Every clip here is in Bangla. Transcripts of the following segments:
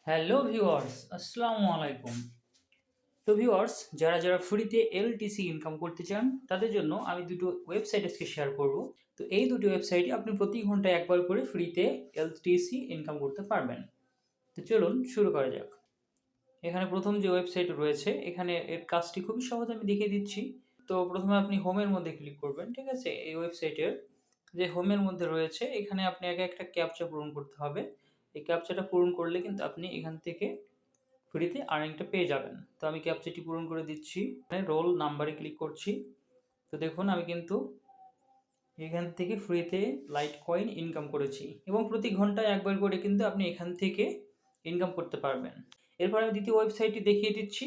হ্যালো ভিউয়ার্স, আসসালামু আলাইকুম। তো ভিউয়ার্স, যারা ফ্রিতে এলটিসি ইনকাম করতে চান তাদের জন্য আমি দুটো ওয়েবসাইট আজকে শেয়ার করব। তো এই দুটো ওয়েবসাইটে আপনি প্রতি ঘন্টায় একবার করে ফ্রিতে এলটিসি ইনকাম করতে পারবেন। তো চলুন শুরু করা যাক। এখানে প্রথম যে ওয়েবসাইট রয়েছে এখানে এর কাজটি খুবই সহজ আমি দেখিয়ে দিচ্ছি। তো প্রথমে আপনি হোমের মধ্যে ক্লিক করবেন, ঠিক আছে? এই ওয়েবসাইটের যে হোমের মধ্যে রয়েছে এখানে আপনি আগে একটা ক্যাপচা পূরণ করতে হবে। এই ক্যাপচাটা পূরণ করলে কিন্তু আপনি এখান থেকে ফ্রিতে আর্নিংটা পেয়ে যাবেন। তো আমি ক্যাপচাটি পূরণ করে দিচ্ছি। রোল নাম্বারে ক্লিক করছি। তো দেখুন আমি কিন্তু এখান থেকে ফ্রিতে লাইট কয়েন ইনকাম করেছি এবং প্রতি ঘন্টায় একবার করে কিন্তু আপনি এখান থেকে ইনকাম করতে পারবেন। এরপর আমি দ্বিতীয় ওয়েবসাইটটি দেখিয়ে দিচ্ছি।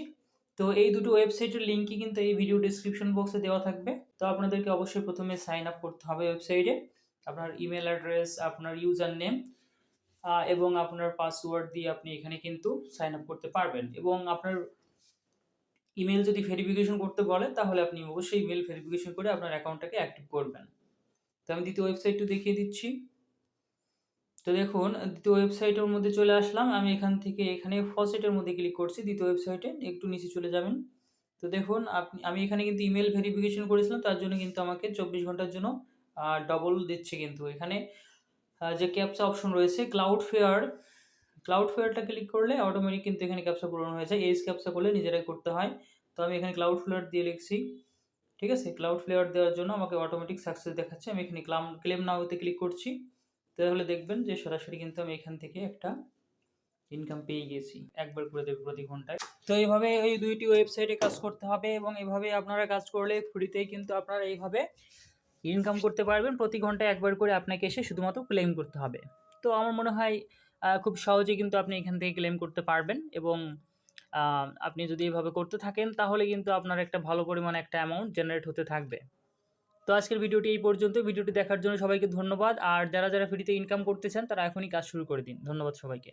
তো এই দুটো ওয়েবসাইটের লিঙ্কই কিন্তু এই ভিডিও ডেসক্রিপশন বক্সে দেওয়া থাকবে। তো আপনাদেরকে অবশ্যই প্রথমে সাইন আপ করতে হবে ওয়েবসাইটে। আপনার ইমেল অ্যাড্রেস, আপনার ইউজার নেম এবং আপনার পাসওয়ার্ড দিয়ে আপনি এখানে কিন্তু সাইন আপ করতে পারবেন এবং আপনার ইমেল যদি ভেরিফিকেশন করতে বলে তাহলে আপনি অবশ্যই ইমেল ভেরিফিকেশন করে আপনার অ্যাকাউন্টটাকে অ্যাক্টিভ করবেন। তো আমি দ্বিতীয় ওয়েবসাইটটা দেখিয়ে দিচ্ছি। তো দেখুন দ্বিতীয় ওয়েবসাইটের মধ্যে চলে আসলাম। আমি এখান থেকে এখানে ফসেটের মধ্যে ক্লিক করছি। দ্বিতীয় ওয়েবসাইটে একটু নিচে চলে যাবেন। তো দেখুন আমি এখানে কিন্তু ইমেল ভেরিফিকেশন করেছিলাম, তার জন্য কিন্তু আমাকে 24 ঘন্টার জন্য ডবল দিচ্ছে কিন্তু এখানে যে ক্যাপচা অপশন রয়েছে ক্লাউড ফেয়ারটা ক্লিক করলে অটোমেটিক কিন্তু এখানে ক্যাপচা পূরণ হয়ে যায়। এজ ক্যাপচা করলে নিজেরাই করতে হয়। তো আমি এখানে ক্লাউড ফ্লেয়ার দিয়ে লিখছি, ঠিক আছে? ক্লাউড ফ্লেয়ার দেওয়ার জন্য আমাকে অটোমেটিক সাকসেস দেখাচ্ছে। আমি এখানে ক্লেম নাওতে ক্লিক করছি। তাহলে দেখবেন যে সরাসরি কিন্তু আমি এখান থেকে একটা ইনকাম পেয়ে গেছি, একবার করে দেবে প্রতি ঘন্টায়। তো এইভাবে এই দুইটি ওয়েবসাইটে কাজ করতে হবে এবং এভাবে আপনারা কাজ করলে ফ্রিতেই কিন্তু আপনারা এইভাবে ইনকাম করতে পারবেন। প্রতি ঘন্টায় একবার করে আপনাকে এসে শুধুমাত্র ক্লেম করতে হবে। তো আমার মনে হয় খুব সহজেই কিন্তু আপনি এখান থেকে ক্লেম করতে পারবেন এবং আপনি যদি এভাবে করতে থাকেন তাহলে কিন্তু আপনার একটা ভালো পরিমাণে একটা অ্যামাউন্ট জেনারেট হতে থাকবে। তো আজকের ভিডিওটি এই পর্যন্ত। ভিডিওটি দেখার জন্য সবাইকে ধন্যবাদ। আর যারা ফ্রিতে ইনকাম করতে চান তারা এখনই কাজ শুরু করে দিন। ধন্যবাদ সবাইকে।